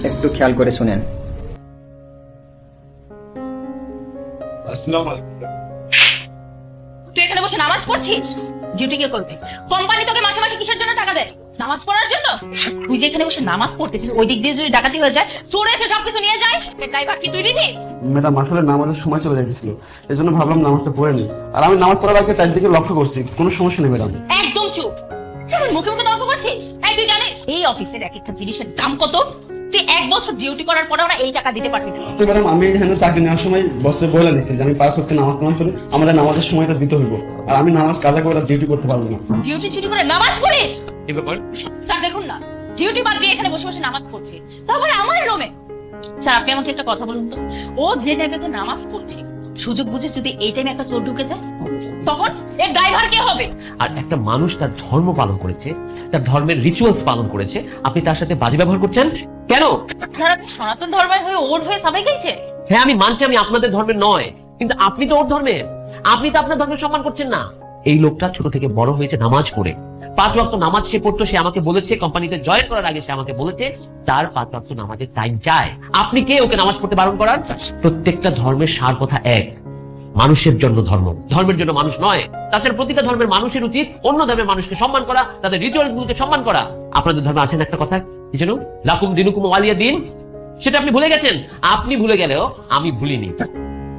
একটু খেয়াল করে শুনেন। আসসালামু আলাইকুম। তুই এখানে বসে নামাজ পড়ছিস? ডিউটি কে করবে? কোম্পানি তোকে মাসে মাসে কিসের জন্য টাকা দেয়? নামাজ পড়ার জন্য? তুই যে এখানে বসে নামাজ পড়তেছিস, ওই দিক দিয়ে যদি ডাকাতি হয়ে যায়, চোরে এসে সবকিছু নিয়ে যায়, ড্রাইভার কি তুই দিবি? ম্যাডাম আসলে নামাজের সময় চলে যাচ্ছিল, এই জন্য ভাবলাম নামাজটা পড়ে নি। আর আমি নামাজ পড়ার আগে চারদিকে লক্ষ্য করছি, কোনো সমস্যা নেই ম্যাডাম। একদম চুপ। তুই মুখে মুখে তর্ক করছিস? এই তুই জানিস এই অফিসের এক একটা জিনিসের দাম কত? তুই 1 বছর ডিউটি করার পরে ওরা এই টাকা দিতে পারবি না। তো ম্যাডাম আমি এখানে চাকরি নেওয়ার সময় বসে বলে নিচ্ছি যে আমি 5 ওয়াক্ত নামাজ পড়ি, আমাদের নামাজের সময়টা দিতে হইব। আর আমি নামাজ কাজা করে ডিউটি করতে পারবো না। ডিউটি ছুটি করে নামাজ পড়িস? কি ব্যাপার স্যার? দেখুন না, ডিউটি বাদ দিয়ে এখানে বসে বসে নামাজ পড়ছে, তারপরে আমার রুমে। স্যার আপনি আমাকে একটা কথা বলুন তো, ও যে জায়গাতে নামাজ পড়ছে, সুযোগ বুঝে যদি এই টাইমে একটা চোর ঢুকে যায়, তখন এর ড্রাইভার কে হবে? আর একটা মানুষ তার ধর্ম পালন করেছে, তার ধর্মের রিচুয়ালস পালন করেছে, আপনি তার সাথে বাজে ব্যবহার করছেন কেন? স্যার আপনি সনাতন ধর্মের হয়ে ওর হয়ে সবাই গাইছে? হ্যাঁ আমি মানছি আমি আপনাদের ধর্মের নয়, কিন্তু আপনি তো ওর ধর্মের, আপনি তো আপনার ধর্মের সম্মান করছেন না। এই লোকটা ছোট থেকে বড় হয়েছে নামাজ পড়ে, 5 ওয়াক্ত নামাজ সে পড়তো। সে আমাকে বলেছে, কোম্পানিতে জয়েন করার আগে সে আমাকে বলেছে তার 5 ওয়াক্ত নামাজের টাইম চাই। আপনি কে ওকে নামাজ পড়তে বারণ করার? প্রত্যেকটা ধর্মের সার কথা এক, মানুষের জন্য ধর্ম, ধর্মের জন্য মানুষ নয়। তাছাড়া প্রতিটা ধর্মের মানুষের উচিত অন্য ধর্মের মানুষকে সম্মান করা, তাদের রিচুয়ালস গুলোকে সম্মান করা। আপনাদের ধর্মে আছেন একটা কথা, কি যেন, লাকুম দিনুকুম ওয়ালিয়া দিন, সেটা আপনি ভুলে গেছেন। আপনি ভুলে গেলেও আমি ভুলিনি।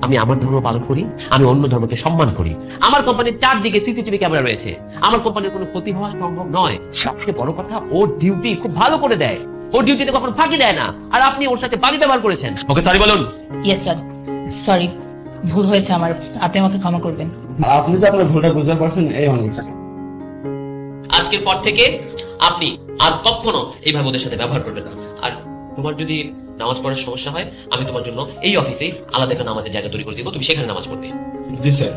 আমি আমার ধর্ম পালন করি, আমি অন্য ধর্মকে সম্মান করি। আমার কোম্পানির 4 দিকে সিসিটিভি ক্যামেরা রয়েছে, আমার কোম্পানির কোনো ক্ষতি হওয়া সম্ভব নয়। সবচেয়ে বড় কথা, ওর ডিউটি খুব ভালো করে দেয়, ওর ডিউটিতে কখনো ফাঁকি দেয় না। আর আপনি ওর সাথে বাজে ব্যবহার করেছেন। ওকে সরি বলুন। ইয়েস স্যার, সরি, ভুল হয়েছে আমার, আপনি আমাকে ক্ষমা করবেন। আর আপনি যে আপনার ভুলটা বুঝতে পারছেন, এই অনেক। আজকের পর থেকে আপনি আর কখনো এইভাবে ওদের সাথে ব্যবহার করবেন না। আর তোমার যদি নামাজ পড়ার সমস্যা হয়, আমি তোমার জন্য এই অফিসে আলাদা একটা নামাজের জায়গা তৈরি করে দিব, তুমি সেখানে নামাজ পড়বে। জি স্যার।